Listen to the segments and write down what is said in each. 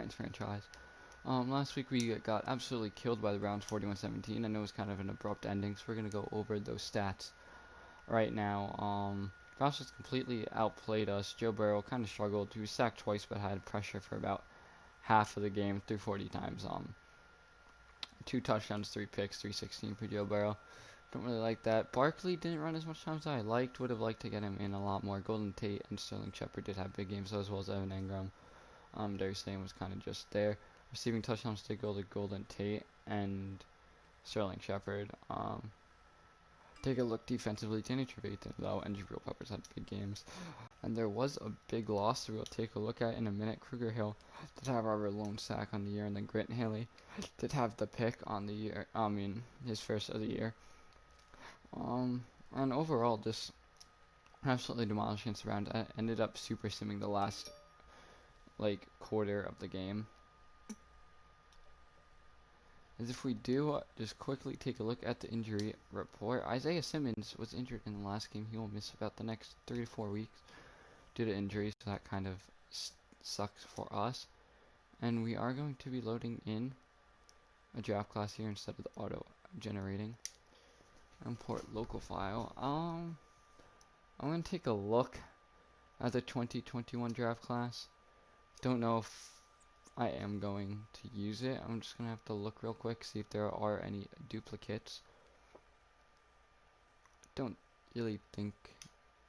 Lions franchise. Last week we got absolutely killed by the Browns 41-17. I know it was kind of an abrupt ending, so we're going to go over those stats right now. Browns just completely outplayed us. Joe Burrow kind of struggled. He was sacked twice, but had pressure for about half of the game, threw 40 times. 2 touchdowns, 3 picks, 316 for Joe Burrow. Don't really like that. Barkley didn't run as much time as I liked. Would have liked to get him in a lot more. Golden Tate and Sterling Shepard did have big games, as well as Evan Engram. Darius Slayton was kind of just there. Receiving touchdowns did go to Golden Tate and Sterling Shepard. Take a look defensively. Danny Trevathan, though, and Jabril Peppers had big games. And there was a big loss that we'll take a look at in a minute. Kruger Hill did have our lone sack on the year, and then Grant Haley did have the pick on the year. His first of the year. And overall, just absolutely demolishing us around. Ended up super simming the last quarter of the game. As if we do just quickly take a look at the injury report, Isaiah Simmons was injured in the last game. He will miss about the next 3 to 4 weeks due to injuries, so that kind of sucks for us. And we are going to be loading in a draft class here instead of the auto generating. Import local file. I'm going to take a look at the 2021 draft class. Don't know if I am going to use it. I'm just going to have to look real quick, see if there are any duplicates. Don't really think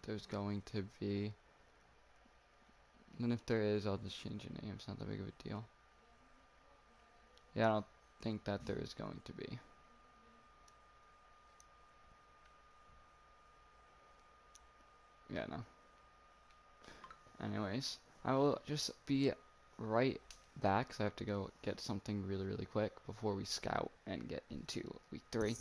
there's going to be. And if there is, I'll just change the name. It's not that big of a deal. Yeah, I don't think that there is going to be. Yeah, no. Anyways, I will just be right back, because I have to go get something really, really quick before we scout and get into week 3.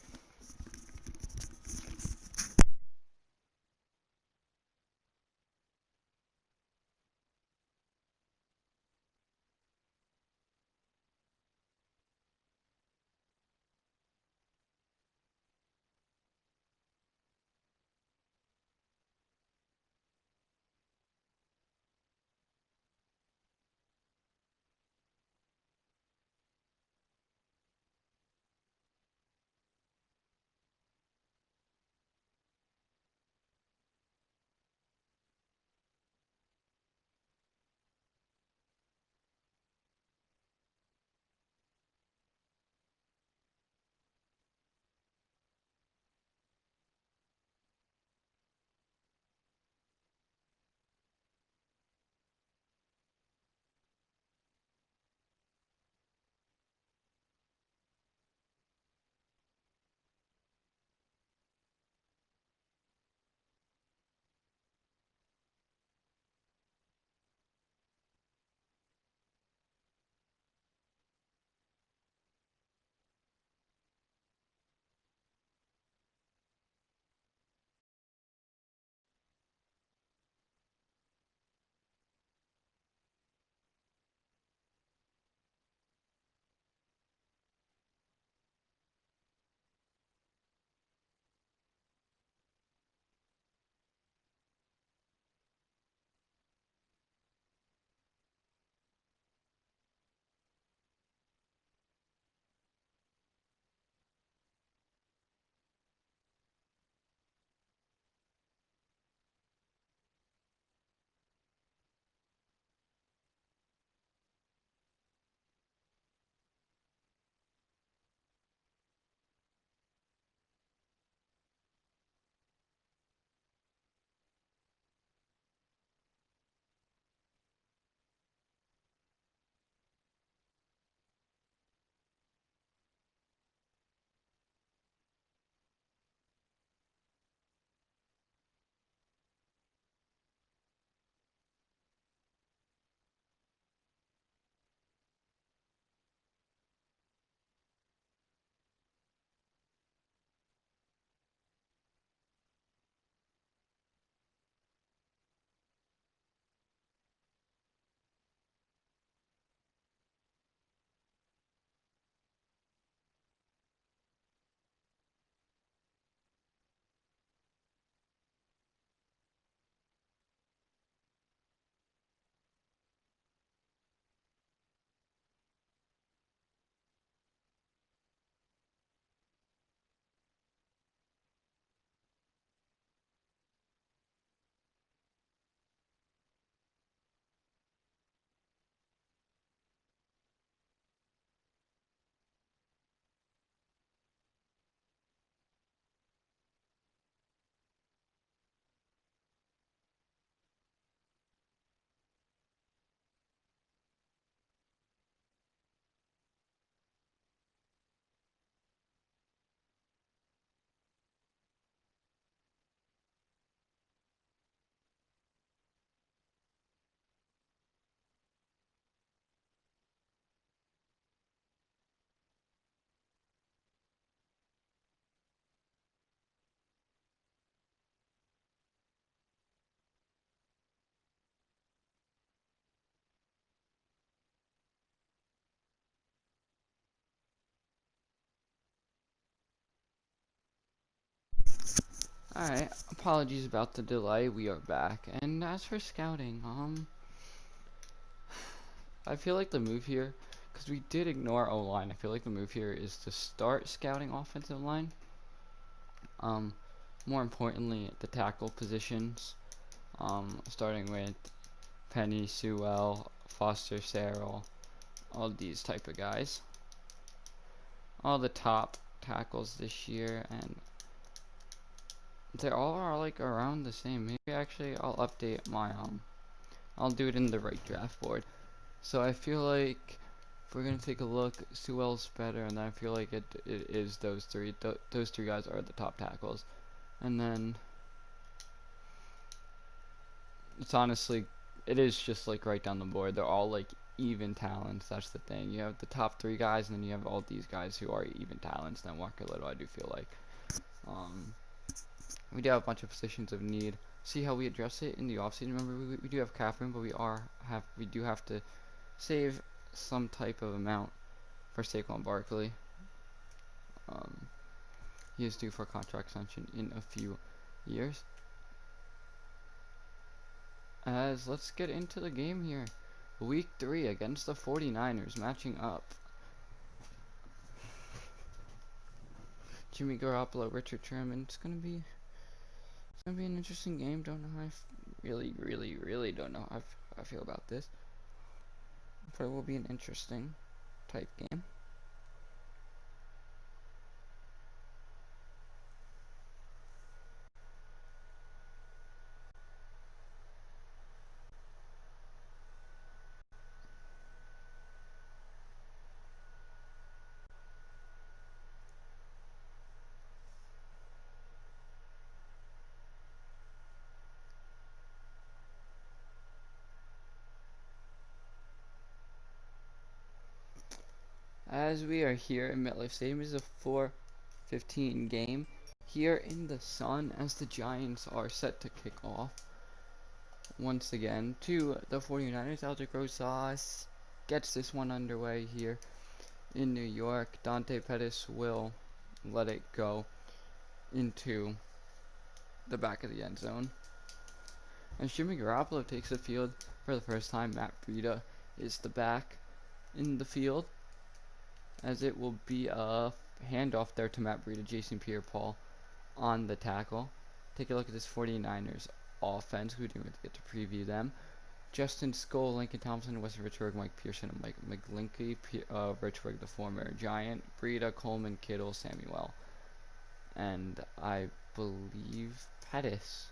Alright, apologies about the delay. We are back. And as for scouting, I feel like the move here, because we did ignore O-line, I feel like the move here is to start scouting offensive line. Um, More importantly, the tackle positions. Starting with Penny, Sewell, Foster, Sarrell, all these type of guys. All the top tackles this year, and they all are like around the same. Maybe actually I'll update my I'll do it in the right draft board. So I feel like if we're gonna take a look, Sewell's better, and I feel like it is those three. Those three guys are the top tackles, and then it's honestly, it is just like right down the board. They're all like even talents. That's the thing. You have the top three guys, and then you have all these guys who are even talents. Then Walker Little, I do feel like. Um, we do have a bunch of positions of need. See how we address it in the offseason. Remember, we do have cap room, but we do have to save some type of amount for Saquon Barkley. Um, he is due for a contract extension in a few years. As let's get into the game here. Week 3 against the 49ers, matching up. Jimmy Garoppolo, Richard Sherman. It's gonna be an interesting game. Don't know how really don't know how I feel about this, but it will be an interesting type game. As we are here in MetLife Stadium, is a 4:15 game here in the sun as the Giants are set to kick off once again to the 49ers. Aldrick Rosas gets this one underway here in New York. Dante Pettis will let it go into the back of the end zone. As Jimmy Garoppolo takes the field for the first time, Matt Breida is the back in the field, as it will be a handoff there to Matt Breida, Jason Pierre-Paul on the tackle. Take a look at this 49ers offense. We didn't really get to preview them. Justin Skoll, Lincoln Thompson, Wes Richburg, Mike Pearson, and Mike McGlinchey. Richburg, the former Giant. Breida, Coleman, Kittle, Samuel. And I believe Pettis.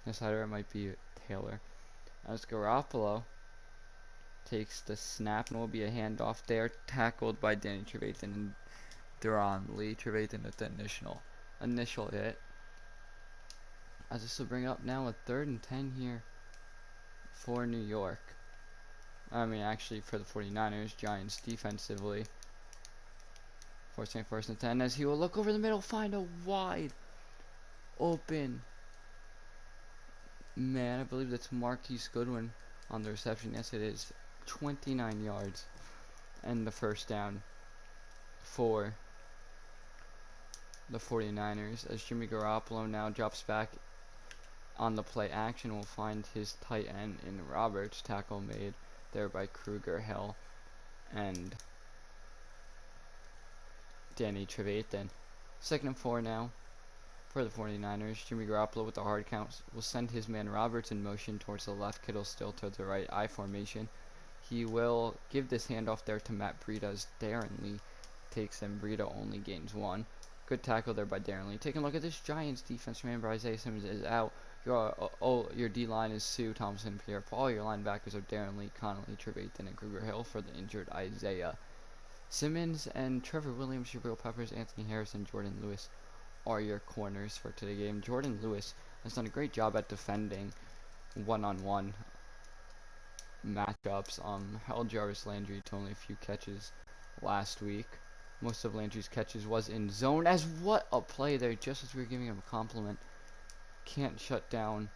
This either it might be Taylor. As Garoppolo takes the snap, and will be a handoff there, tackled by Danny Trevathan and Duron Lee. Trevathan at the initial hit. As this will bring up now a 3rd and 10 here for New York. I mean, actually for the 49ers. Giants defensively forcing 1st and 10, as he will look over the middle, find a wide open man. I believe that's Marquise Goodwin on the reception. Yes, it is. 29 yards and the first down for the 49ers, as Jimmy Garoppolo now drops back on the play action. Will find his tight end in Roberts. Tackle made there by Kruger, Hill, and Danny Trevathan. 2nd and 4 now for the 49ers. Jimmy Garoppolo with the hard count will send his man Roberts in motion towards the left. Kittle still towards the right. I formation. He will give this handoff there to Matt Breida, as Darren Lee takes him. Breida only gains 1. Good tackle there by Darren Lee. Taking a look at this Giants defense. Remember, Isaiah Simmons is out. Your D-line is Sue, Thompson, Pierre-Paul. Your linebackers are Darren Lee, Connolly, Trevathan, and Kruger Hill for the injured Isaiah Simmons. And Trevor Williams, Jabril Peppers, Anthony Harris, and Jordan Lewis are your corners for today's game. Jordan Lewis has done a great job at defending one-on-one matchups. Held Jarvis Landry to only a few catches last week. Most of Landry's catches was in zone. As what a play there, just as we were giving him a compliment. Can't shut down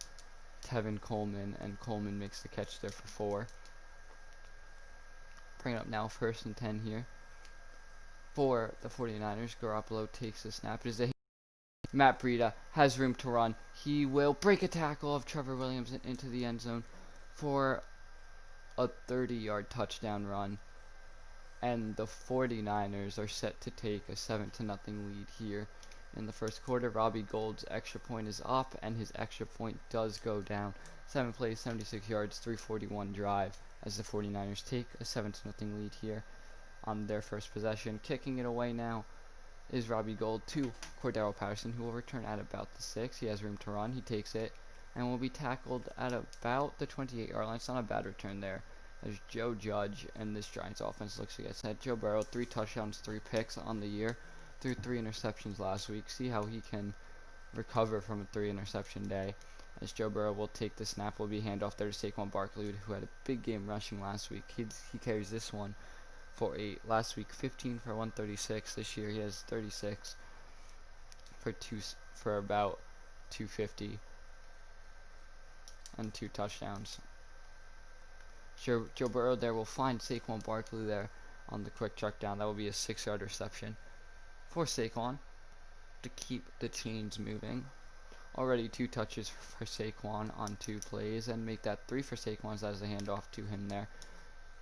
Tevin Coleman, and Coleman makes the catch there for 4. Bring it up now, 1st and 10 here for the 49ers. Garoppolo takes the snap. It is a Matt Breida has room to run. He will break a tackle of Trevor Williams into the end zone for a 30-yard touchdown run. And the 49ers are set to take a 7-0 lead here in the first quarter. Robbie Gould's extra point is up, and his extra point does go down. 7 plays, 76 yards, 341 drive, as the 49ers take a 7-0 lead here on their first possession. Kicking it away now is Robbie Gould to Cordero Patterson, who will return at about the 6. He has room to run. He takes it and will be tackled at about the 28-yard line. It's not a bad return there, as Joe Judge and this Giants offense looks to get set. Joe Burrow, 3 touchdowns, 3 picks on the year, threw 3 interceptions last week. See how he can recover from a 3 interception day, as Joe Burrow will take the snap. Will be handoff there to Saquon Barkley, who had a big game rushing last week. He carries this one for 8. Last week 15 for 136. This year he has 36 for about 250 and 2 touchdowns. Joe Burrow there will find Saquon Barkley there on the quick check down. That will be a 6-yard reception for Saquon to keep the chains moving. Already 2 touches for Saquon on 2 plays, and make that 3 for Saquon as a handoff to him there.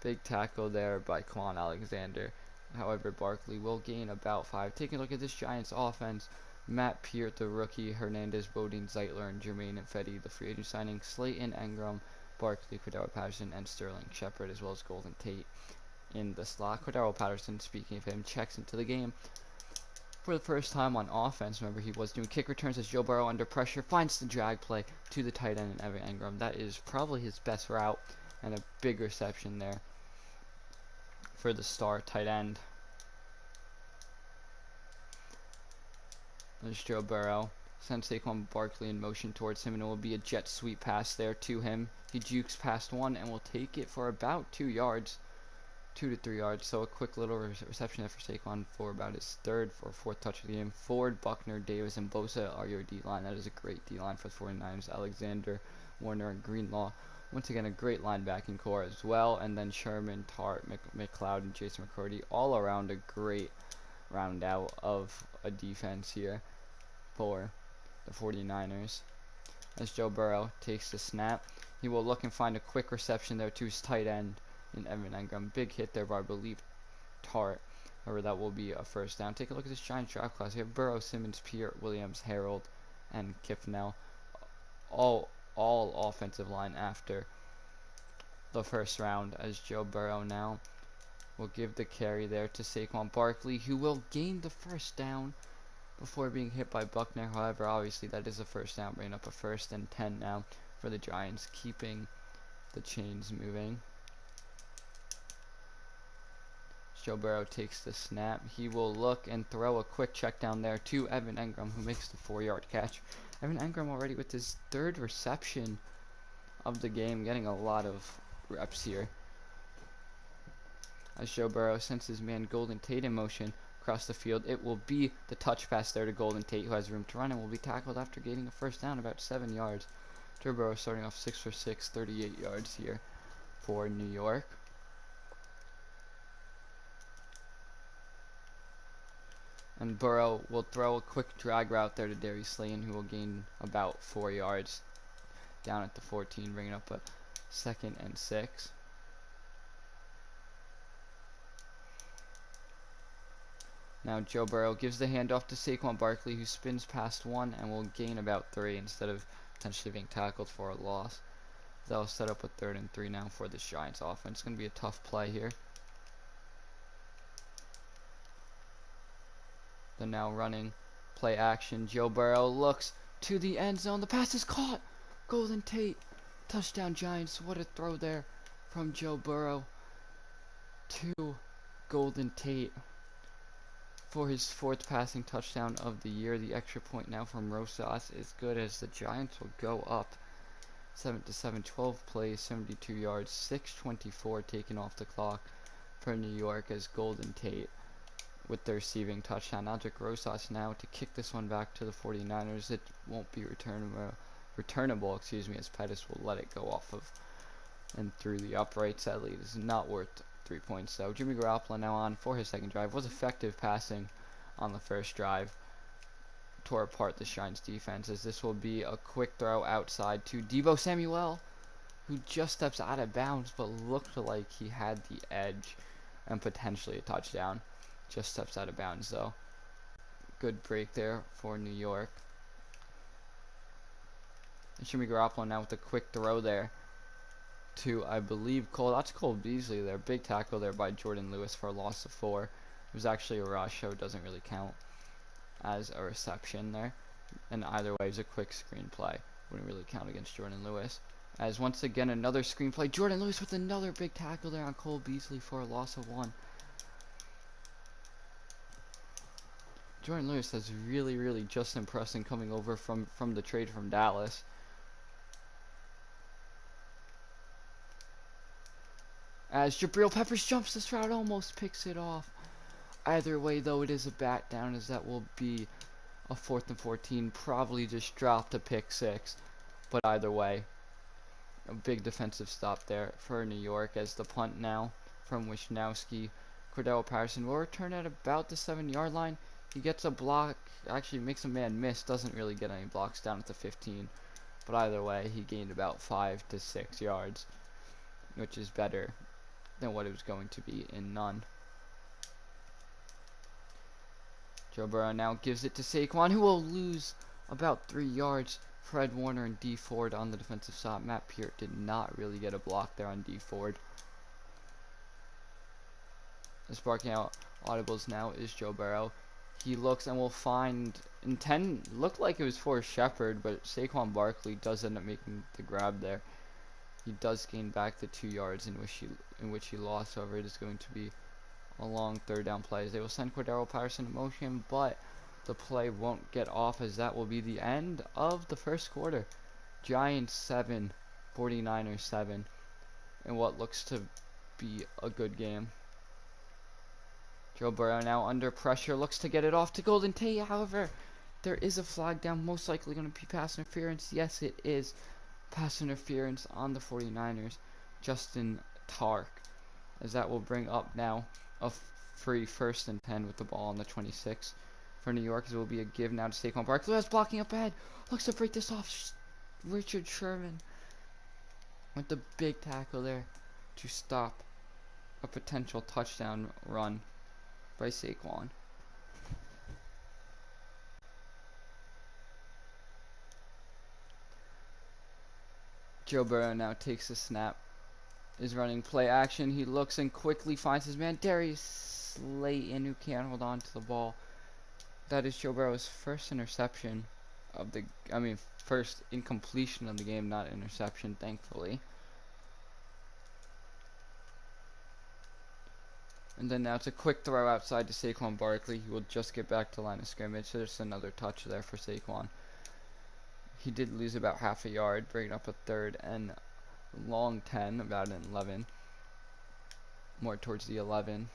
Big tackle there by Quan Alexander. However, Barkley will gain about 5. Taking a look at this Giants offense, Matt Peart, the rookie, Hernandez, Bodine, Zeitler, and Jermaine Fetty, the free agent signing, Slayton, Engram, Barkley, Cordero Patterson, and Sterling Shepard, as well as Golden Tate in the slot. Cordero Patterson, speaking of him, checks into the game for the first time on offense. Remember, he was doing kick returns as Joe Burrow, under pressure, finds the drag play to the tight end, Evan Engram. That is probably his best route, and a big reception there for the star tight end. There's Joe Burrow. Sends Saquon Barkley in motion towards him, and it will be a jet sweep pass there to him. He jukes past one and will take it for about 2 yards, 2 to 3 yards. So a quick little reception there for Saquon for about his 3rd or 4th touch of the game. Ford, Buckner, Davis, and Bosa are your D-line. That is a great D-line for the 49ers. Alexander, Warner, and Greenlaw. Once again, a great linebacking core as well. And then Sherman, Tart, McLeod, and Jason McCourty. All around a great round out of a defense here for the 49ers. As Joe Burrow takes the snap, he will look and find a quick reception there to his tight end in Evan Engram. Big hit there by, I believe, Tart. However, that will be a first down. Take a look at this Giants draft class. You have Burrow, Simmons, Peart, Williams, Harold, and Kifnell. All offensive line after the first round, as Joe Burrow now will give the carry there to Saquon Barkley, who will gain the first down before being hit by Buckner. However, obviously that is a first down, bringing up a 1st and 10 now for the Giants, keeping the chains moving. Joe Burrow takes the snap. He will look and throw a quick check down there to Evan Engram, who makes the 4-yard catch. Evan Engram already with his 3rd reception of the game, getting a lot of reps here. As Joe Burrow sends his man Golden Tate in motion across the field, it will be the touch pass there to Golden Tate, who has room to run and will be tackled after gaining a first down about 7 yards. Joe Burrow starting off 6 for 6, 38 yards here for New York. And Burrow will throw a quick drag route there to Darius Slayton, who will gain about 4 yards down at the 14, bringing up a 2nd and 6. Now Joe Burrow gives the handoff to Saquon Barkley, who spins past 1 and will gain about 3 instead of potentially being tackled for a loss. They'll set up a 3rd and 3 now for this Giants offense. It's going to be a tough play here. The now running play action. Joe Burrow looks to the end zone. The pass is caught. Golden Tate. Touchdown Giants. What a throw there from Joe Burrow to Golden Tate for his 4th passing touchdown of the year. The extra point now from Rosas is good, as the Giants will go up 7-7, 12 plays, 72 yards, 6:24 taken off the clock for New York, as Golden Tate with the receiving touchdown. Aldrich Rosas now to kick this one back to the 49ers. It won't be returnable, as Pettis will let it go off of and through the upright. Sadly, it is not worth 3 points though. Jimmy Garoppolo now on for his 2nd drive. Was effective passing on the first drive. tore apart the Giants defense, as this will be a quick throw outside to Deebo Samuel, who just steps out of bounds but looked like he had the edge and potentially a touchdown. Just steps out of bounds though. Good break there for New York. And Jimmy Garoppolo now with a quick throw there to, I believe, that's Cole Beasley there. Big tackle there by Jordan Lewis for a loss of 4. It was actually a rush, so it doesn't really count as a reception there. And either way, it was a quick screen play. Wouldn't really count against Jordan Lewis. As once again, another screen play. Jordan Lewis with another big tackle there on Cole Beasley for a loss of 1. Jordan Lewis has really just impressing coming over from the trade from Dallas. As Jabril Peppers jumps this route, almost picks it off. Either way, though, it is a bat down, as that will be a 4th and 14. Probably just dropped a pick 6. But either way, a big defensive stop there for New York, as the punt now from Wisnowski. Cordell Patterson will return at about the 7-yard line. He gets a block, actually makes a man miss, doesn't really get any blocks down at the 15. But either way, he gained about 5 to 6 yards, which is better than what it was going to be in none. Joe Burrow now gives it to Saquon, who will lose about 3 yards. Fred Warner and D Ford on the defensive side. Matt Peart did not really get a block there on D Ford. Sparking out audibles now is Joe Burrow. He looks and will find looked like it was for Shepard, but Saquon Barkley does end up making the grab there. He does gain back the 2 yards in which he lost. However, it is going to be a long 3rd down play. They will send Cordero Patterson in motion, but the play won't get off, as that will be the end of the first quarter. Giants 7, 49ers 7, in what looks to be a good game. Joe Burrow now under pressure, looks to get it off to Golden Tate. However, there is a flag down, most likely going to be pass interference. Yes, it is pass interference on the 49ers. Justin Tark, as that will bring up now a free 1st and 10 with the ball on the 26. For New York, it will be a give now to Saquon Barkley, who blocking up ahead. Looks to break this off. Richard Sherman with the big tackle there to stop a potential touchdown run by Saquon. Joe Burrow now takes the snap, is running play action. He looks and quickly finds his man Darius Slayton, who can't hold on to the ball. That is Joe Burrow's first interception of the, first incompletion of the game, not interception, thankfully. And then now it's a quick throw outside to Saquon Barkley. He will just get back to line of scrimmage. So there's another touch there for Saquon. He did lose about half a yard, bringing up a 3rd and long 10, about an 11. More towards the 11.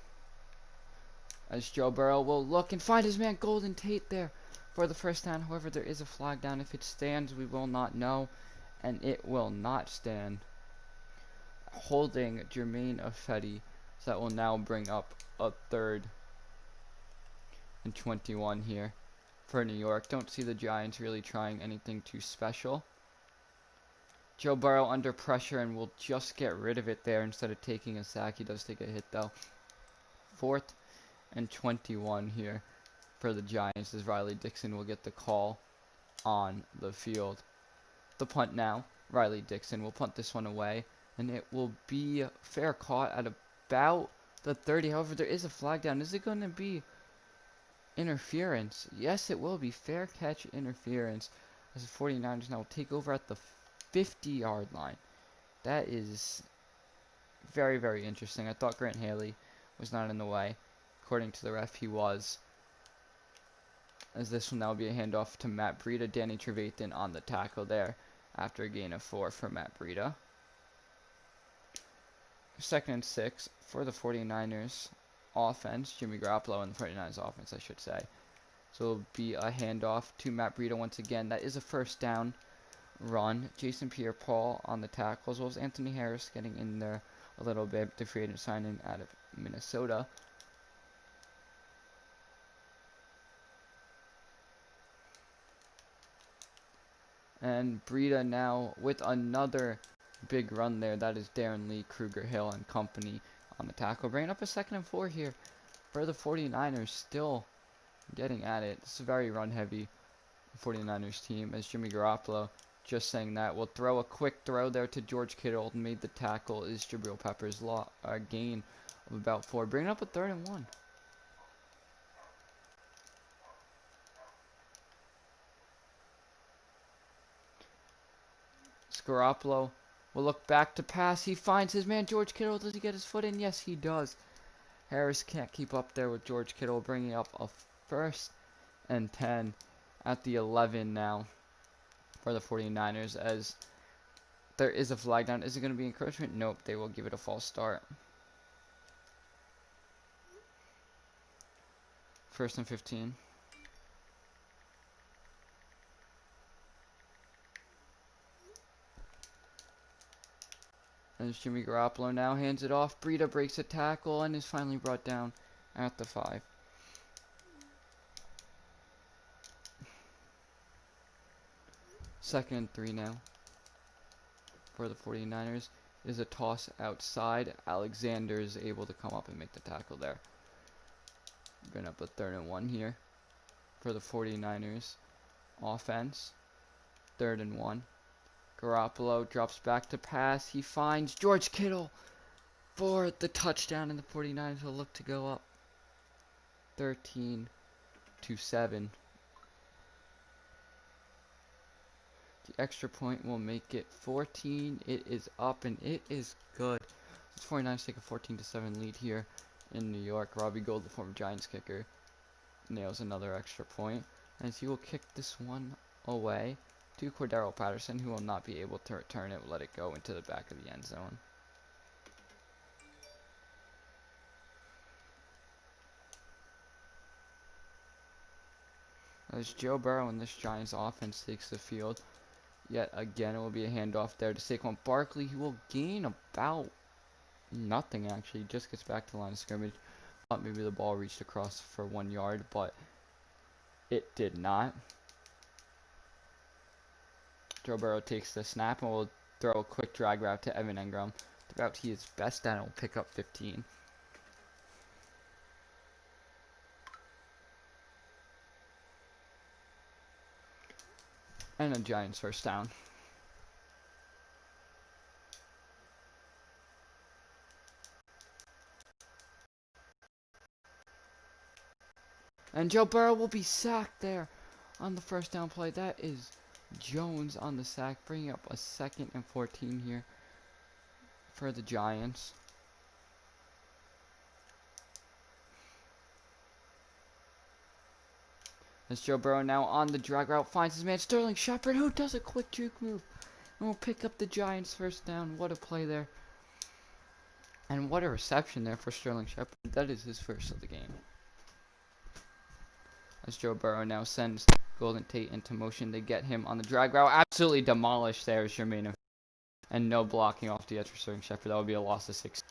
As Joe Burrow will look and find his man Golden Tate there for the 1st down. However, there is a flag down. If it stands, we will not know. And it will not stand. Holding Jermaine Ifedi. So that will now bring up a 3rd and 21 here for New York. Don't see the Giants really trying anything too special. Joe Burrow under pressure and will just get rid of it there instead of taking a sack. He does take a hit though. 4th and 21 here for the Giants, as Riley Dixon will get the call on the field. The punt now. Riley Dixon will punt this one away, and it will be fair caught at about the 30. However, there is a flag down. Is it going to be interference? Yes, it will be fair catch interference, as the 49ers now will take over at the 50-yard line. That is very interesting. I thought Grant Haley was not in the way. According to the ref, he was. As this will now be a handoff to Matt Breida. Danny Trevathan on the tackle there after a gain of 4 for Matt Breida. 2nd and 6 for the 49ers offense. Jimmy Garoppolo and the 49ers offense, I should say. So it'll be a handoff to Matt Breida once again. That is a 1st down run. Jason Pierre-Paul on the tackle, as well as Anthony Harris getting in there a little bit. The free agent signing out of Minnesota. And Breida now with another big run there. That is Darren Lee, Kruger Hill, and company on the tackle. Bringing up a 2nd and 4 here for the 49ers. Still getting at it. This is a very run-heavy 49ers team, as Jimmy Garoppolo, just saying that, will throw a quick throw there to George Kittle. Made the tackle is Jabril Peppers. Gain of about 4. Bringing up a 3rd and 1. Garoppolo will look back to pass. He finds his man George Kittle. Does he get his foot in? Yes, he does. Harris can't keep up there with George Kittle, bringing up a 1st and 10 at the 11 now for the 49ers, as there is a flag down. Is it going to be encroachment? Nope, they will give it a false start. 1st and 15. As Jimmy Garoppolo now hands it off. Breida breaks a tackle and is finally brought down at the 5. Second and 3 now for the 49ers. It is a toss outside. Alexander is able to come up and make the tackle there. Bring up a 3rd and 1 here for the 49ers offense. 3rd and 1. Garoppolo drops back to pass. He finds George Kittle for the touchdown, and the 49ers will look to go up 13-7. The extra point will make it 14. It is up, and it is good. The 49ers take a 14-7 lead here in New York. Robbie Gould, the former Giants kicker, nails another extra point, as he will kick this one away to Cordero Patterson, who will not be able to return it. Let it go into the back of the end zone. As Joe Burrow and this Giants offense takes the field, yet again it will be a handoff there to Saquon Barkley, who will gain about nothing actually. Just gets back to the line of scrimmage. Thought maybe the ball reached across for 1 yard, but it did not. Joe Burrow takes the snap and will throw a quick drag route to Evan Engram. The route he is best at and will pick up 15. And a Giants 1st down. And Joe Burrow will be sacked there on the 1st down play. That is Jones on the sack, bringing up a 2nd and 14 here for the Giants. As Joe Burrow now on the drag route finds his man Sterling Shepard, who does a quick juke move and will pick up the Giants 1st down. What a play there. And what a reception there for Sterling Shepard. That is his 1st of the game. As Joe Burrow now sends Golden Tate into motion, they get him on the drag route. Absolutely demolished there is Jermaine. And no blocking off the edge for Sterling Shepard. That would be a loss of 6.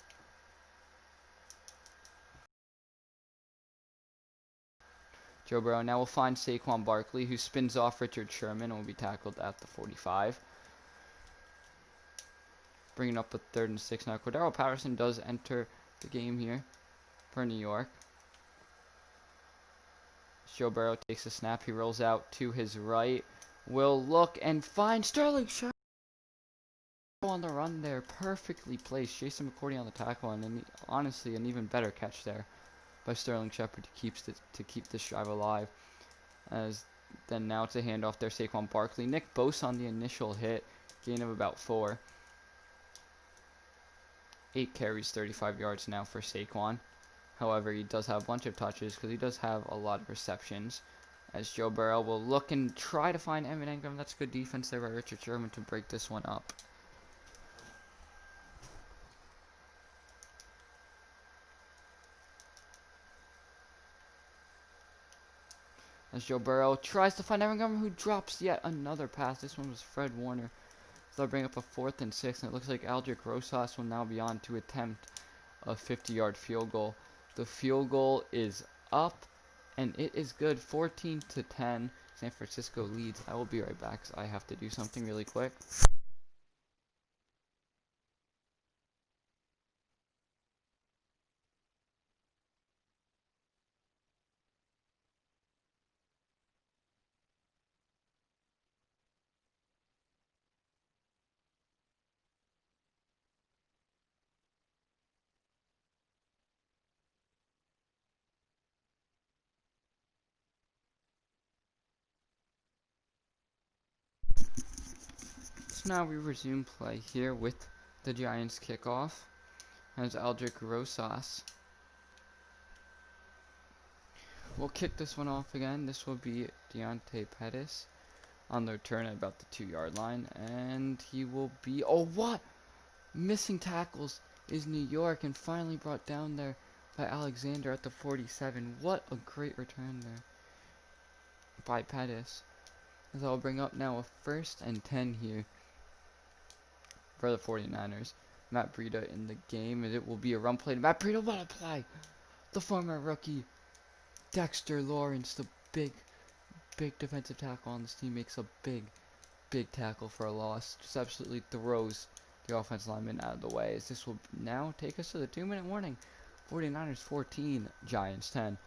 Joe Burrow now will find Saquon Barkley, who spins off Richard Sherman and will be tackled at the 45. Bringing up a 3rd and 6 now. Cordero Patterson does enter the game here for New York. Joe Burrow takes a snap. He rolls out to his right. Will look and find Sterling Shepard on the run there. Perfectly placed. Jason McCourty on the tackle, and then honestly an even better catch there by Sterling Shepard to keep this drive alive. As then now it's a handoff there. Saquon Barkley. Nick Bosa on the initial hit. Gain of about 4. 8 carries, 35 yards now for Saquon. However, he does have a bunch of touches because he does have a lot of receptions. As Joe Burrow will look and try to find Evan Engram. That's good defense there by Richard Sherman to break this one up. As Joe Burrow tries to find Evan Engram, who drops yet another pass. This one was Fred Warner. So they'll bring up a 4th and 6, and it looks like Aldrick Rosas will now be on to attempt a 50-yard field goal. The field goal is up, and it is good. 14-10. San Francisco leads. I will be right back because I have to do something really quick. So now we resume play here with the Giants kickoff. As Aldrich Rosas will kick this one off again. This will be Deontay Pettis on the return at about the 2-yard line. And he will be... Oh, what? Missing tackles is New York and finally brought down there by Alexander at the 47. What a great return there by Pettis. As I'll bring up now a 1st and 10 here for the 49ers. Matt Breida in the game, and it will be a run play to Matt Breida. What a play! The former rookie Dexter Lawrence, the big defensive tackle on this team, makes a big tackle for a loss. Just absolutely throws the offensive lineman out of the way. As this will now take us to the 2-minute warning. 49ers 14, Giants 10.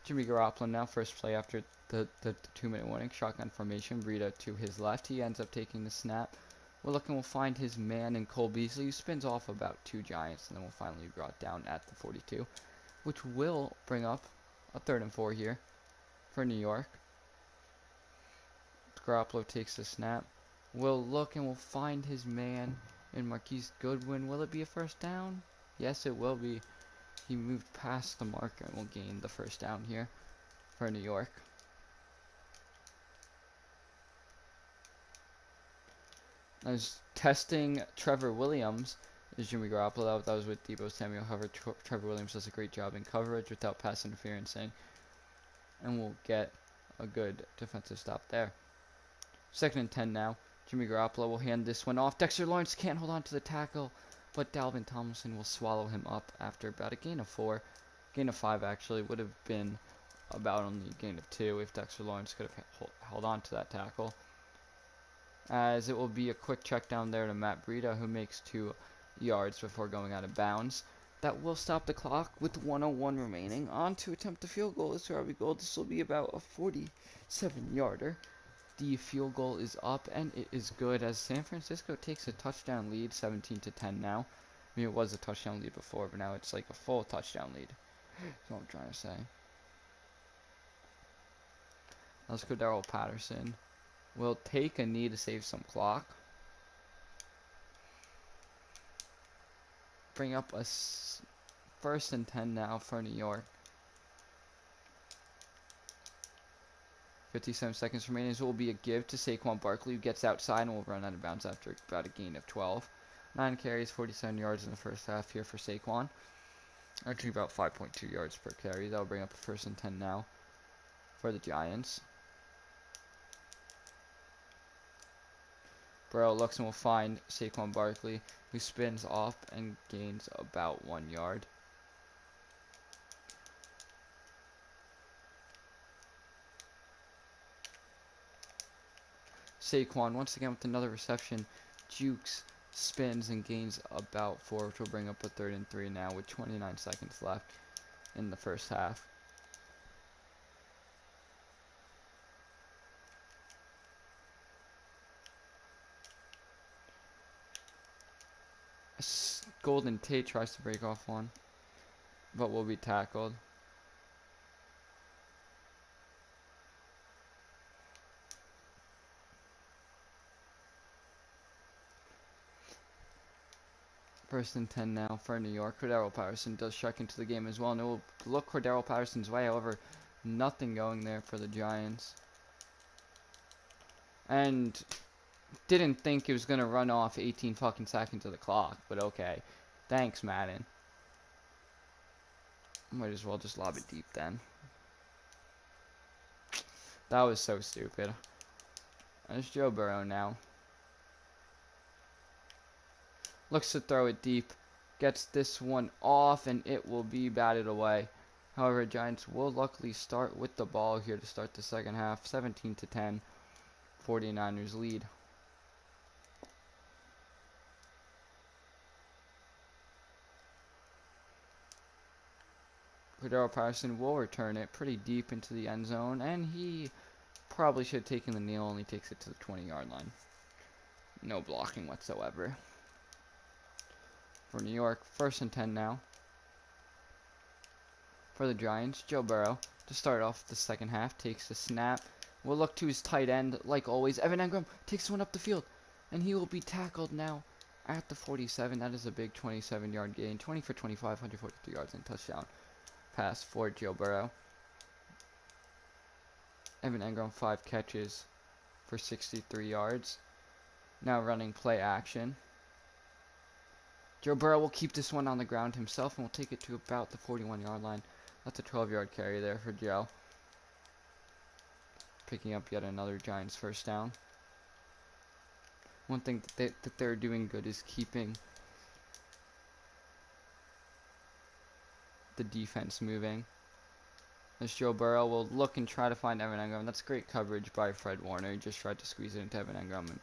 Jimmy Garoppolo now first play after the 2-minute warning. Shotgun formation. Breida to his left. He ends up taking the snap. We'll find his man in Cole Beasley, who spins off about 2 Giants, and then will finally be brought down at the 42, which will bring up a 3rd and 4 here for New York. Garoppolo takes the snap. We'll look and we'll find his man in Marquise Goodwin. Will it be a 1st down? Yes, it will be. He moved past the marker and will gain the 1st down here for New York. As testing Trevor Williams is Jimmy Garoppolo. That was with Deebo Samuel. However, Trevor Williams does a great job in coverage without pass interference, and we'll get a good defensive stop there. 2nd and 10 now. Jimmy Garoppolo will hand this one off. Dexter Lawrence can't hold on to the tackle, but Dalvin Tomlinson will swallow him up after about a gain of 4. Gain of 5 actually would have been about only a gain of 2 if Dexter Lawrence could have held on to that tackle. As it will be a quick check down there to Matt Breida, who makes 2 yards before going out of bounds. That will stop the clock with 1:01 remaining. On to attempt the field goal is Harvey Gold. This will be about a 47-yarder. The field goal is up, and it is good as San Francisco takes a touchdown lead, 17-10 now. I mean, it was a touchdown lead before, but now it's like a full touchdown lead. That's what I'm trying to say. Let's go Darrell Patterson. We'll take a knee to save some clock. Bring up a 1st and 10 now for New York. 57 seconds remaining. So it will be a give to Saquon Barkley, who gets outside and will run out of bounds after about a gain of 12. 9 carries, 47 yards in the 1st half here for Saquon. Actually about 5.2 yards per carry. That will bring up a 1st and 10 now for the Giants. Burrow looks and will find Saquon Barkley, who spins off and gains about 1 yard. Saquon once again with another reception, jukes, spins, and gains about 4, which will bring up a 3rd and 3 now with 29 seconds left in the 1st half. Golden Tate tries to break off one, but will be tackled. First and 10 now for New York. Cordero Patterson does check into the game as well, and it will look Cordero Patterson's way. However, nothing going there for the Giants. And didn't think it was going to run off 18 fucking seconds of the clock, but okay. Thanks, Madden. Might as well just lob it deep then. That was so stupid. There's Joe Burrow now. Looks to throw it deep. Gets this one off, and it will be batted away However, Giants will luckily start with the ball here to start the second half. 17-10, 49ers lead. Cordero Patterson will return it pretty deep into the end zone, and he probably should have taken the kneel, only takes it to the 20-yard line. No blocking whatsoever. For New York, 1st and 10 now. For the Giants, Joe Burrow, to start off the second half, takes the snap. Will look to his tight end, like always. Evan Engram takes one up the field, and he will be tackled now at the 47. That is a big 27-yard gain. 20 for 25, 143 yards and touchdown pass for Joe Burrow. Evan Engram, 5 catches for 63 yards. Now running play action. Joe Burrow will keep this one on the ground himself and will take it to about the 41-yard line. That's a 12-yard carry there for Joe. Picking up yet another Giants first down. One thing that they're doing good is keeping the defense moving. As Joe Burrow will look and try to find Evan Engram. That's great coverage by Fred Warner. He just tried to squeeze it into Evan Engram and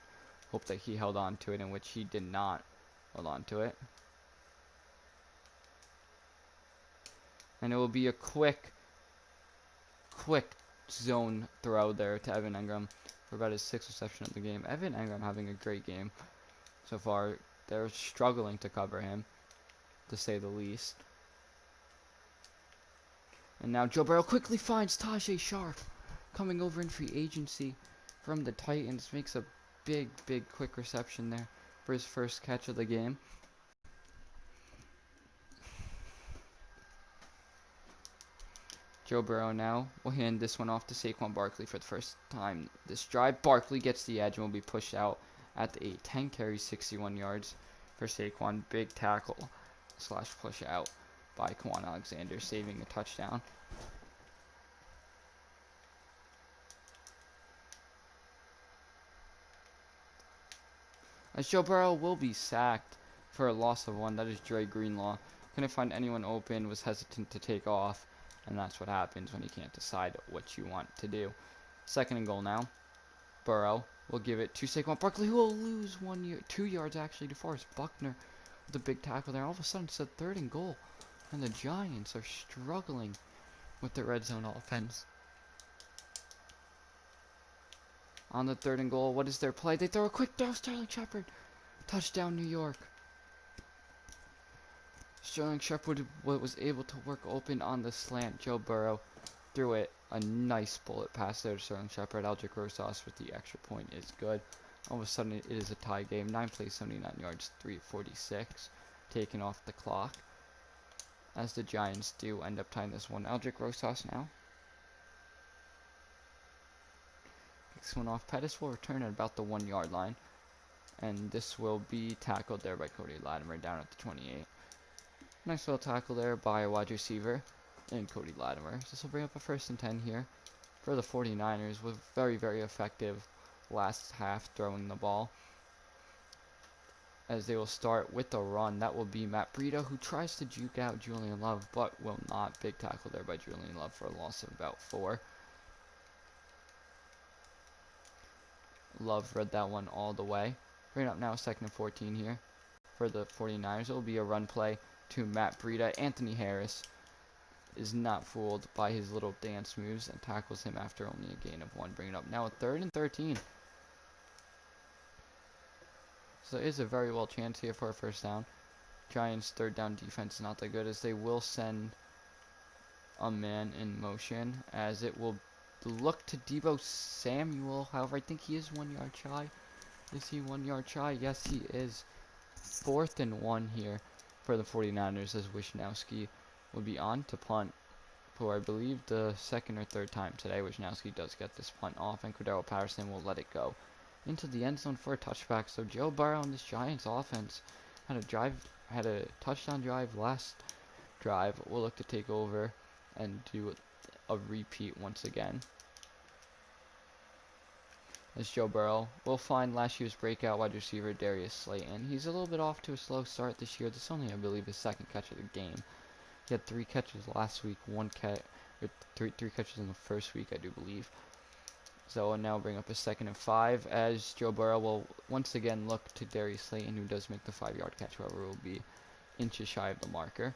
hope that he held on to it, in which he did not hold on to it. And it will be a quick zone throw there to Evan Engram for about his 6th reception of the game. Evan Engram having a great game so far. They're struggling to cover him, to say the least. And now Joe Burrow quickly finds Tajay Sharp, coming over in free agency from the Titans. Makes a big quick reception there for his first catch of the game. Joe Burrow now will hand this one off to Saquon Barkley for the first time this drive. Barkley gets the edge and will be pushed out at the 8. 10 carries, 61 yards for Saquon. Big tackle / push out by Quan Alexander, saving a touchdown. As Joe Burrow will be sacked for a loss of 1. That is Dre Greenlaw. Couldn't find anyone open, was hesitant to take off. And that's what happens when you can't decide what you want to do. 2nd and goal now. Burrow will give it to Saquon Barkley, who will lose 2 yards actually to Forrest Buckner with a big tackle there. All of a sudden, it's a 3rd and goal. And the Giants are struggling with the red zone offense. On the 3rd and goal, what is their play? They throw a quick throw, Sterling Shepard. Touchdown, New York. Sterling Shepard was able to work open on the slant. Joe Burrow threw it. A nice bullet pass there to Sterling Shepard. Aldrick Rosas with the extra point is good. All of a sudden, it is a tie game. 9 plays, 79 yards, 3:46 taken off the clock. As the Giants do end up tying this one. Aldrick Rosas now picks one off. Pettis will return at about the 1-yard line. And this will be tackled there by Cody Latimer down at the 28. Nice little tackle there by a wide receiver and Cody Latimer. This will bring up a 1st and 10 here for the 49ers, with very effective last half throwing the ball. As they will start with a run. That will be Matt Breida, who tries to juke out Julian Love, but will not. Big tackle there by Julian Love for a loss of about 4. Love read that one all the way. Bring up now 2nd and 14 here for the 49ers. It will be a run play to Matt Breida. Anthony Harris is not fooled by his little dance moves and tackles him after only a gain of 1. Bringing up now a 3rd and 13. So there is a very well chance here for a first down. Giants' 3rd down defense is not that good, as they will send a man in motion, as it will look to Deebo Samuel. However, I think he is 1 yard shy. Is he 1 yard shy? Yes, he is. 4th and 1 here for the 49ers, as Wisnowski will be on to punt for, I believe, the 2nd or 3rd time today. Wisnowski does get this punt off, and Cordero Patterson will let it go into the end zone for a touchback. So Joe Burrow and this Giants offense had a touchdown drive last drive. We'll look to take over and do a repeat once again. As Joe Burrow will find last year's breakout wide receiver Darius Slayton. He's a little bit off to a slow start this year. This is only, I believe, his 2nd catch of the game. He had 3 catches last week, 1 catch, or three catches in the first week, I do believe. So I'll now bring up a 2nd and 5 as Joe Burrow will once again look to Darius Slayton, who does make the 5-yard catch, however, will be inches shy of the marker.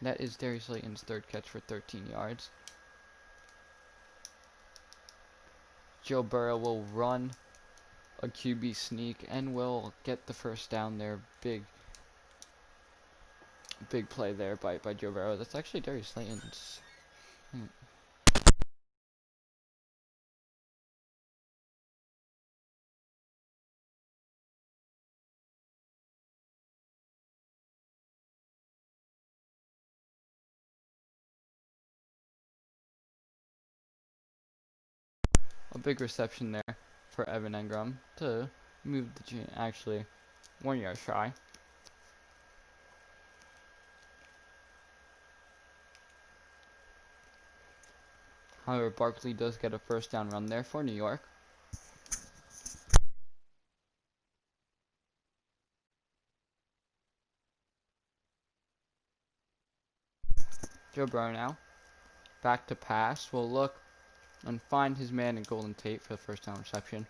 That is Darius Slayton's 3rd catch for 13 yards. Joe Burrow will run a QB sneak and will get the first down there. Big play there by Joe Burrow. That's actually Darius Slayton's. A big reception there for Evan Engram to move the chain. Actually, 1 yard shy. However, Barkley does get a first down run there for New York. Joe Burrow now back to pass. Will look and find his man in Golden Tate for the first down reception.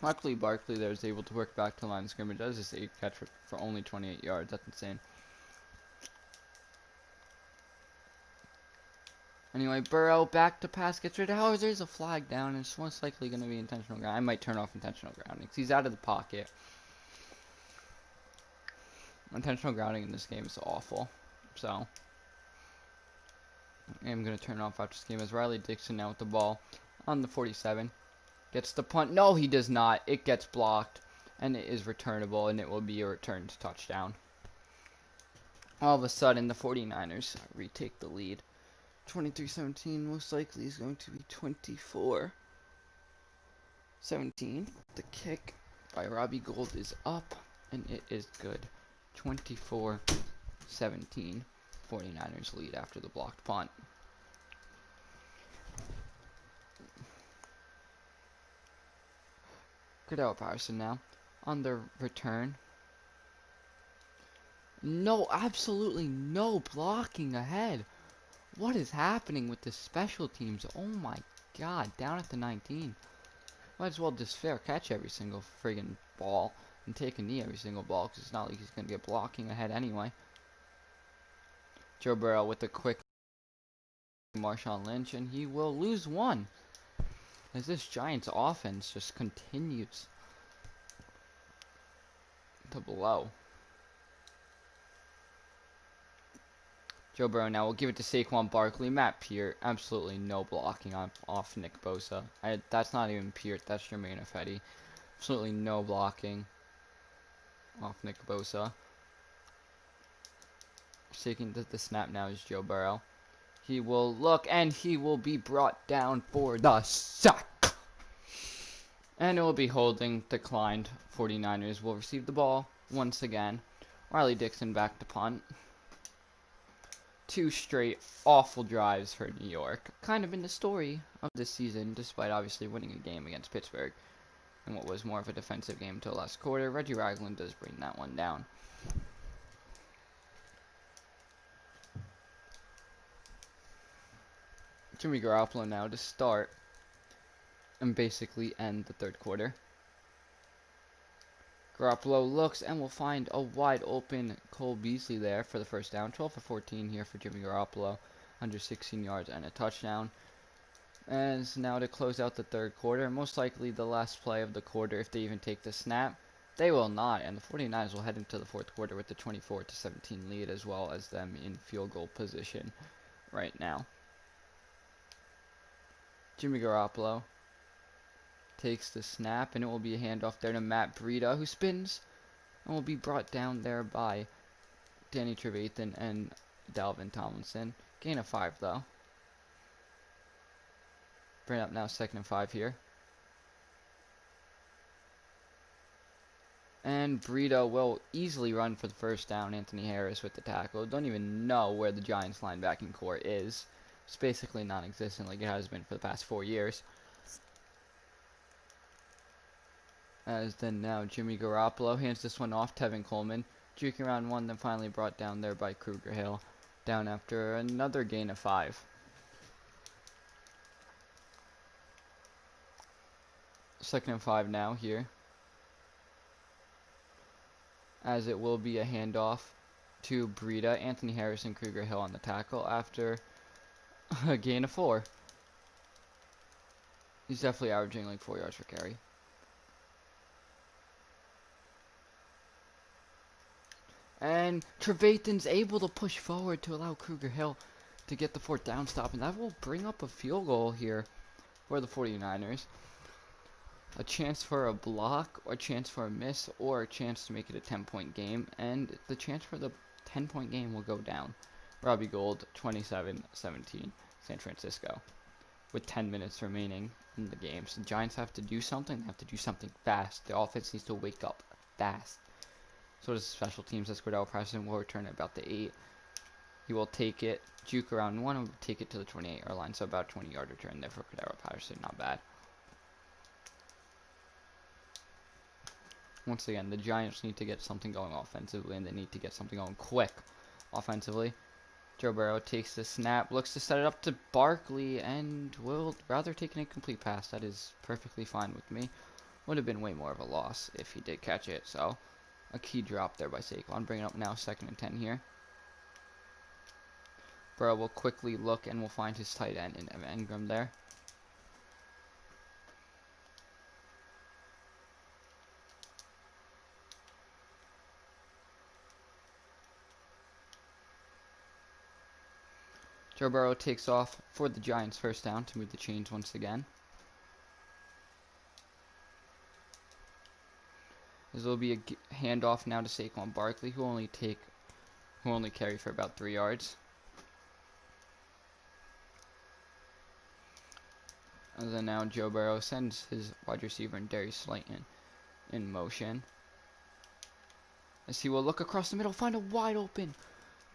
Luckily, Barkley there is able to work back to the line of scrimmage. Does this 8 catch for only 28 yards. That's insane. Anyway, Burrow back to pass, gets rid of. However, there's a flag down, and it's most likely going to be intentional ground. I might turn off intentional grounding because he's out of the pocket. Intentional grounding in this game is awful. So, I'm going to turn it off after this game as Riley Dixon now with the ball on the 47. Gets the punt. No, he does not. It gets blocked, and it is returnable, and it will be a returned touchdown. All of a sudden, the 49ers retake the lead. 23-17 most likely is going to be 24-17. The kick by Robbie Gould is up, and it is good. 24-17. 49ers lead after the blocked punt. Cordell Patterson now on the return. No, absolutely no blocking ahead. What is happening with the special teams? Oh my god, down at the 19. Might as well just fair catch every single friggin' ball and take a knee every single ball because it's not like he's going to get blocking ahead anyway. Joe Burrow with a quick Marshawn Lynch, and he will lose 1 as this Giants offense just continues to blow. Joe Burrow now will give it to Saquon Barkley. Matt Peart, absolutely no blocking off Nick Bosa. That's not even Peart, that's Jermaine Ifedi. Absolutely no blocking off Nick Bosa. Taking the snap now is Joe Burrow. He will look, and he will be brought down for the sack. And it will be holding declined. 49ers will receive the ball once again. Riley Dixon back to punt. 2 straight awful drives for New York. Kind of been the story of this season, despite obviously winning a game against Pittsburgh. And what was more of a defensive game until last quarter. Reggie Ragland does bring that one down. Jimmy Garoppolo now to start and basically end the 3rd quarter. Garoppolo looks and will find a wide open Cole Beasley there for the first down. 12 for 14 here for Jimmy Garoppolo. 116 yards and a touchdown. And now to close out the 3rd quarter. Most likely the last play of the quarter if they even take the snap. They will not. And the 49ers will head into the 4th quarter with the 24-17 lead as well as them in field goal position right now. Jimmy Garoppolo takes the snap, and it will be a handoff there to Matt Breida, who spins and will be brought down there by Danny Trevathan and Dalvin Tomlinson. Gain of 5, though. Bring up now 2nd and 5 here. And Breida will easily run for the first down. Anthony Harris with the tackle. Don't even know where the Giants linebacking core is. It's basically non-existent like it has been for the past 4 years. As then now Jimmy Garoppolo hands this one off. Tevin Coleman juking around 1, then finally brought down there by Kruger Hill. Down after another gain of 5. 2nd and 5 now here. As it will be a handoff to Breida. Anthony Harris and Kruger Hill on the tackle after a gain of 4. He's definitely averaging like 4 yards per carry. And Trevathan's able to push forward to allow Kruger Hill to get the 4th down stop, and that will bring up a field goal here for the 49ers. A chance for a block, or a chance for a miss, or a chance to make it a 10-point game, and the chance for the 10-point game will go down. Robbie Gould, 27-17, San Francisco, with 10 minutes remaining in the game. So the Giants have to do something. They have to do something fast. The offense needs to wake up fast. So does special teams. As Cordell Patterson will return at about the 8. He will take it, juke around 1, and take it to the 28-yard line. So about 20-yard return there for Cordell Patterson. Not bad. Once again, the Giants need to get something going offensively, and they need to get something going quick offensively. Joe Burrow takes the snap, looks to set it up to Barkley, and will rather take an incomplete pass. That is perfectly fine with me. Would have been way more of a loss if he did catch it. So a key drop there by Saquon. Bring it up now 2nd and 10 here. Burrow will quickly look and will find his tight end in Evan Engram there. Joe Burrow takes off for the Giants' 1st down to move the chains once again. This will be a handoff now to Saquon Barkley, who only carry for about 3 yards. And then now Joe Burrow sends his wide receiver and Darius Slayton in motion. As he will look across the middle, find a wide open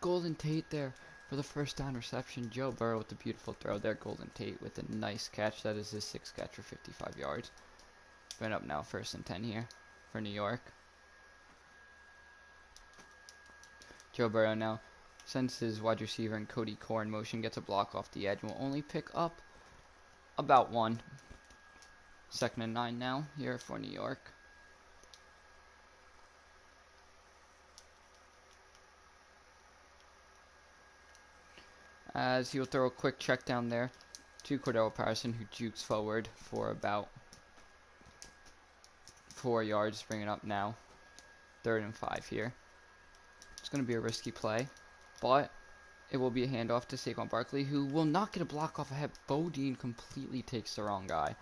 Golden Tate there for the 1st down reception. Joe Burrow with a beautiful throw there. Golden Tate with a nice catch. That is his 6th catch for 55 yards. Bring up now 1st and 10 here for New York. Joe Burrow now sends his wide receiver and Cody Core in motion, gets a block off the edge, and will only pick up about 1. 2nd and 9 now here for New York. As he will throw a quick check down there to Cordell Patterson, who jukes forward for about 4 yards. Bring it up now 3rd and 5 here. It's going to be a risky play, but it will be a handoff to Saquon Barkley, who will not get a block off ahead. Bodine completely takes the wrong guy.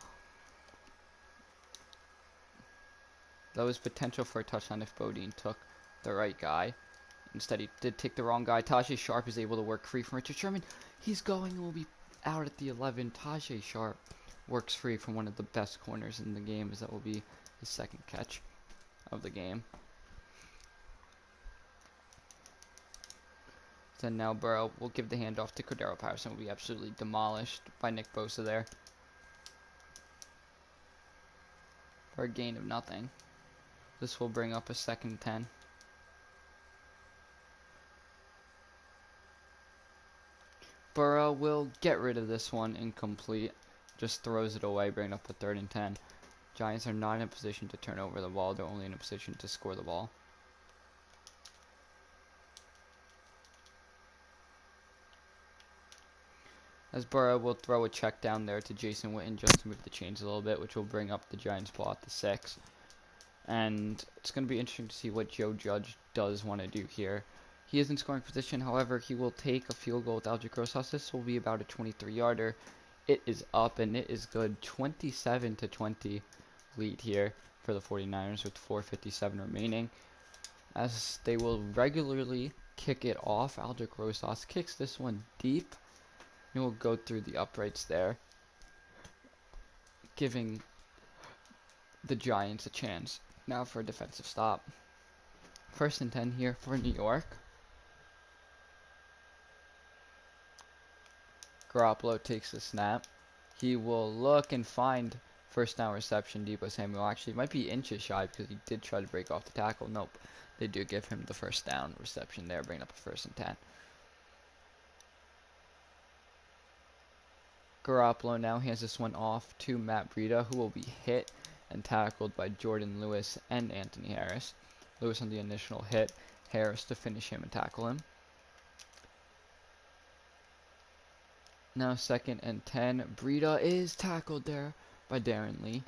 That was potential for a touchdown if Bodine took the right guy. Instead, he did take the wrong guy. Tajay Sharp is able to work free from Richard Sherman. He's going and will be out at the 11. Tajay Sharp works free from one of the best corners in the game, as that will be his 2nd catch of the game. Then now Burrow will give the handoff to Cordero Patterson. Will be absolutely demolished by Nick Bosa there for a gain of nothing. This will bring up a 2nd and 10. Burrow will get rid of this one incomplete. Just throws it away, bringing up a 3rd and 10. Giants are not in a position to turn over the ball. They're only in a position to score the ball. As Burrow will throw a check down there to Jason Witten just to move the chains a little bit, which will bring up the Giants ball at the 6. And it's going to be interesting to see what Joe Judge does want to do here. He is in scoring position, however, he will take a field goal with Algie Rosas. This will be about a 23-yarder it is up and it is good. 27-20 lead here for the 49ers with 4:57 remaining, as they will regularly kick it off. Aldrich Rosas kicks this one deep. He will go through the uprights there, giving the Giants a chance. Now for a defensive stop. 1st and 10 here for New York. Garoppolo takes the snap. He will look and find first down reception. Deebo Samuel actually might be inches shy because he did try to break off the tackle. Nope. They do give him the first down reception there, bringing up a 1st and 10. Garoppolo now hands this one off to Matt Breida, who will be hit and tackled by Jordan Lewis and Anthony Harris. Lewis on the initial hit, Harris to finish him and tackle him. Now 2nd and 10. Breida is tackled there by Darren Lee.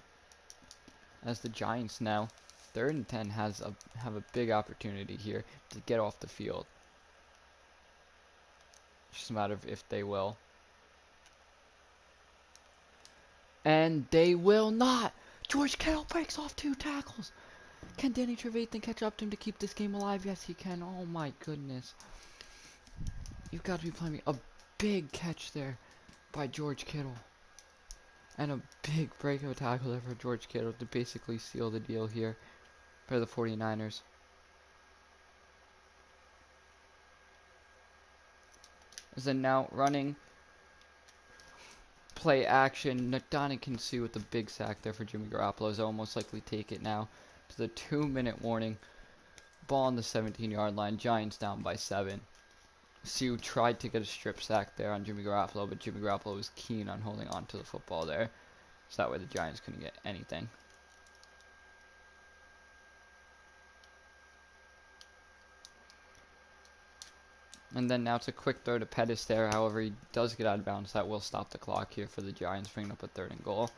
As the Giants now, 3rd and 10, have a big opportunity here to get off the field. Just a matter of if they will. And they will not! George Kittle breaks off 2 tackles. Can Danny Trevathan catch up to him to keep this game alive? Yes, he can. Oh my goodness. You've got to be playing me. A big catch there by George Kittle. And a big breakout tackle there for George Kittle to basically seal the deal here for the 49ers. As then now running play action, Ndamukong Suh with the big sack there for Jimmy Garoppolo. Is almost likely take it now to the 2-minute warning. Ball on the 17-yard line. Giants down by 7. Suh tried to get a strip sack there on Jimmy Garoppolo, but Jimmy Garoppolo was keen on holding on to the football there. So that way the Giants couldn't get anything. And then now it's a quick throw to Pettis there. However, he does get out of bounds. That will stop the clock here for the Giants, bringing up a 3rd and goal.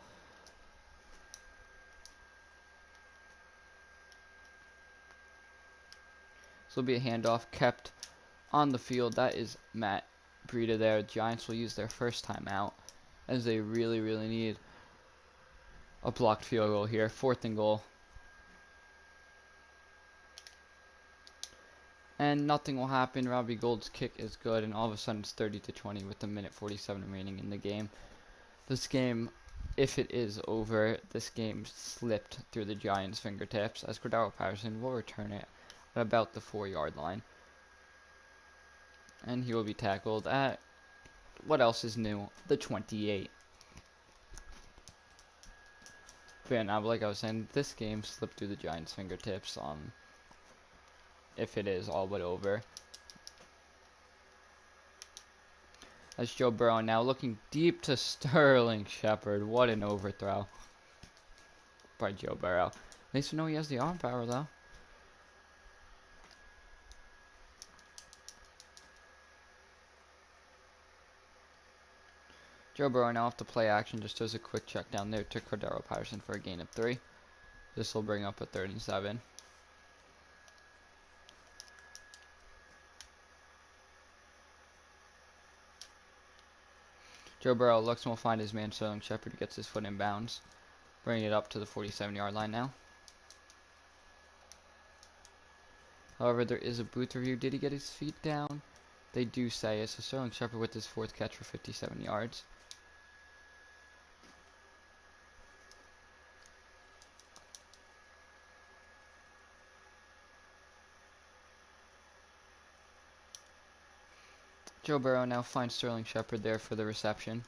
This will be a handoff kept on the field. That is Matt Breida there. Giants will use their first timeout, as they really, really need a blocked field goal here. 4th and goal. And nothing will happen. Robbie Gould's kick is good, and all of a sudden it's 30-20 with a minute 47 remaining in the game. This game, if it is over, this game slipped through the Giants' fingertips, as Cordero Patterson will return it at about the 4-yard line. And he will be tackled at, what else is new, the 28. But yeah, now, like I was saying, this game slipped through the Giants' fingertips, if it is all but over. As Joe Burrow now looking deep to Sterling Shepard. What an overthrow by Joe Burrow. At least we know he has the arm power, though. Joe Burrow now off the play action, just does a quick check down there to Cordero Patterson for a gain of 3. This will bring up a 3rd and 7. Joe Burrow looks and will find his man Sterling Shepard, gets his foot in bounds, bringing it up to the 47-yard line now. However, there is a booth review. Did he get his feet down? They do say it. So Sterling Shepard with his 4th catch for 57 yards. Joe Burrow now finds Sterling Shepard there for the reception.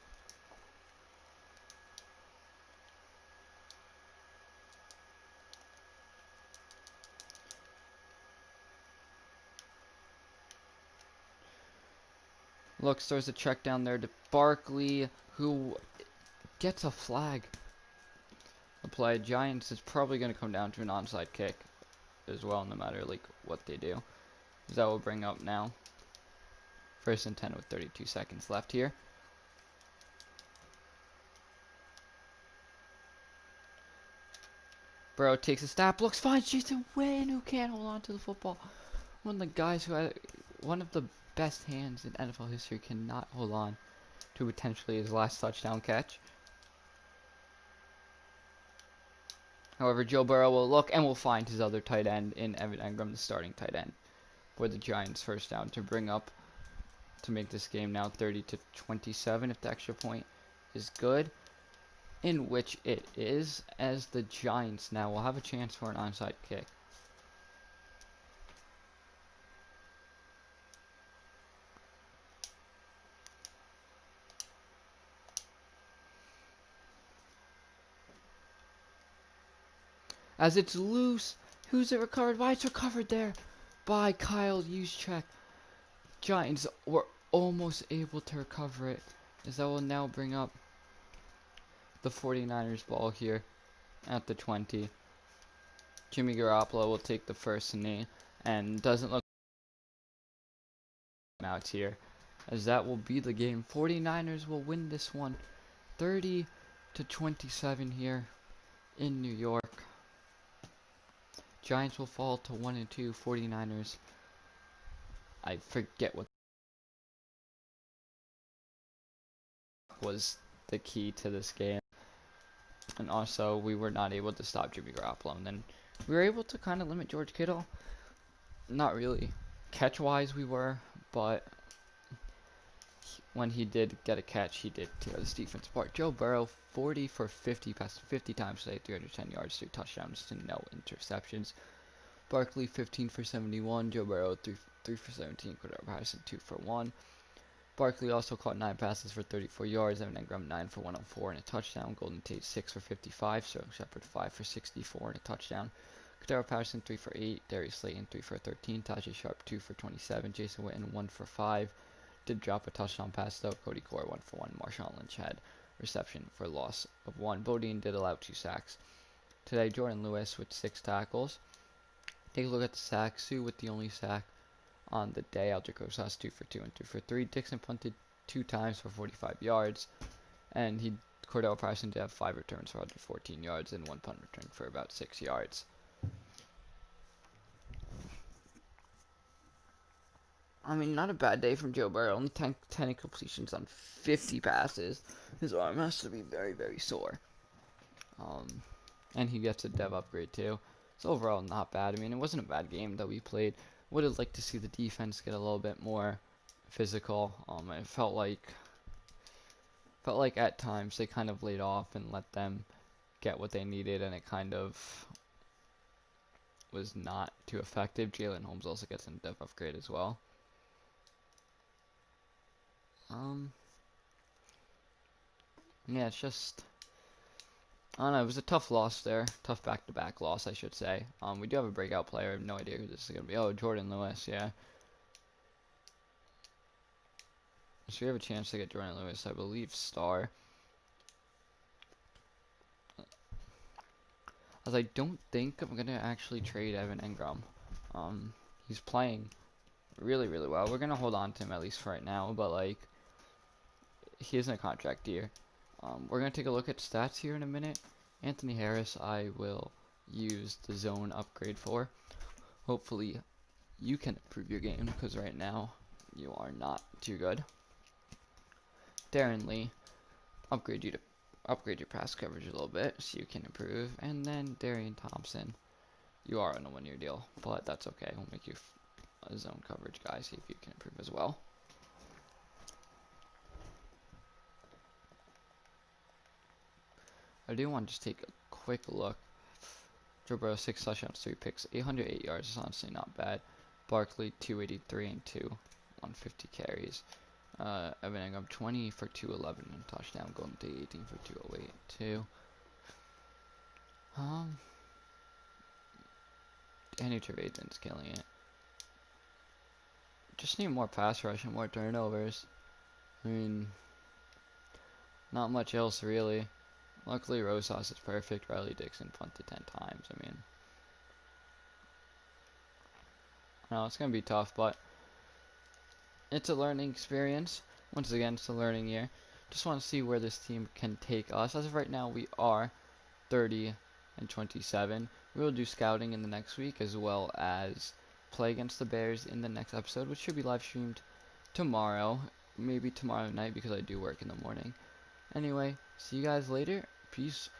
Looks, there's a check down there to Barkley, who gets a flag. The play. Giants is probably going to come down to an onside kick as well, no matter like what they do. That will bring up now 1st and 10 with 32 seconds left here. Burrow takes a snap, looks fine. Jason Wynn, who can't hold on to the football. One of the guys who had one of the best hands in NFL history cannot hold on to potentially his last touchdown catch. However, Joe Burrow will look and will find his other tight end in Evan Engram, the starting tight end, for the Giants' first down to bring up to make this game now 30-27 if the extra point is good, in which it is, as the Giants now will have a chance for an onside kick. As it's loose, who's it recovered by? It's recovered there by Kyle Juszczyk. Giants were almost able to recover it, as that will now bring up the 49ers ball here at the 20. Jimmy Garoppolo will take the first knee, and doesn't look out here, as that will be the game. 49ers will win this one 30-27 here in New York. Giants will fall to 1-2. 49ers, I forget what was the key to this game. And also, we were not able to stop Jimmy Garoppolo. And then we were able to kind of limit George Kittle. Not really. Catch-wise, we were. But when he did get a catch, he did tear this defense apart. Joe Burrow, 40 for 50, passed 50 times today, 310 yards, 3 touchdowns, to no interceptions. Barkley, 15 for 71. Joe Burrow, 3 for 17. Cordero Patterson, 2 for 1. Barkley also caught 9 passes for 34 yards. Evan Engram, 9 for 104 and a touchdown. Golden Tate, 6 for 55. Sterling Shepard, 5 for 64 and a touchdown. Cordero Patterson, 3 for 8. Darius Slayton, 3 for 13. Tajay Sharp, 2 for 27. Jason Witten, 1 for 5. Did drop a touchdown pass though. Cody Core, 1 for 1. Marshawn Lynch had reception for loss of 1. Bodine did allow 2 sacks. Today, Jordan Lewis with 6 tackles. Take a look at the sacks. Sue with the only sack on the day. Aldrich Rosas, 2 for 2 and 2 for 3. Dixon punted 2 times for 45 yards. And Cordell Patterson did have 5 returns for 114 yards and 1 punt return for about 6 yards. I mean, not a bad day from Joe Burrow. Only 10 completions on 50 passes. His arm has to be very, very sore. And he gets a dev upgrade too. So overall, not bad. I mean, it wasn't a bad game that we played. Would have liked to see the defense get a little bit more physical. It felt like at times they kind of laid off and let them get what they needed, and it kind of was not too effective. Jalen Holmes also gets a dev upgrade as well. Yeah, it's just, I don't know, it was a tough loss there. Tough back-to-back loss, I should say. We do have a breakout player. I have no idea who this is going to be. Oh, Jordan Lewis, yeah. So we have a chance to get Jordan Lewis, I believe, star. As I don't think I'm going to actually trade Evan Engram. He's playing really, really well. We're going to hold on to him at least for right now, but, like, he isn't a contract year. We're going to take a look at stats here in a minute. Anthony Harris, I will use the zone upgrade for. Hopefully, you can improve your game, because right now, you are not too good. Darren Lee, upgrade your pass coverage a little bit so you can improve. And then Darian Thompson, you are on a 1-year deal, but that's okay. We'll make you a zone coverage guy, see if you can improve as well. I do want to just take a quick look. Joe Burrow, 6 touchdowns, 3 picks, 808 yards is honestly not bad. Barkley, 283 and 2, 150 carries. Evan Engram, 20 for 211 and a touchdown. Golden Tate, 18 for 208 too. Danny Trevathan's killing it. Just need more pass rush and more turnovers. I mean, not much else really. Luckily, Rosas is perfect. Riley Dixon punted 10 times. I mean, no, it's going to be tough, but it's a learning experience. Once again, it's a learning year. Just want to see where this team can take us. As of right now, we are 30-27. We will do scouting in the next week, as well as play against the Bears in the next episode, which should be live streamed tomorrow. maybe tomorrow night because I do work in the morning. Anyway, see you guys later. Peace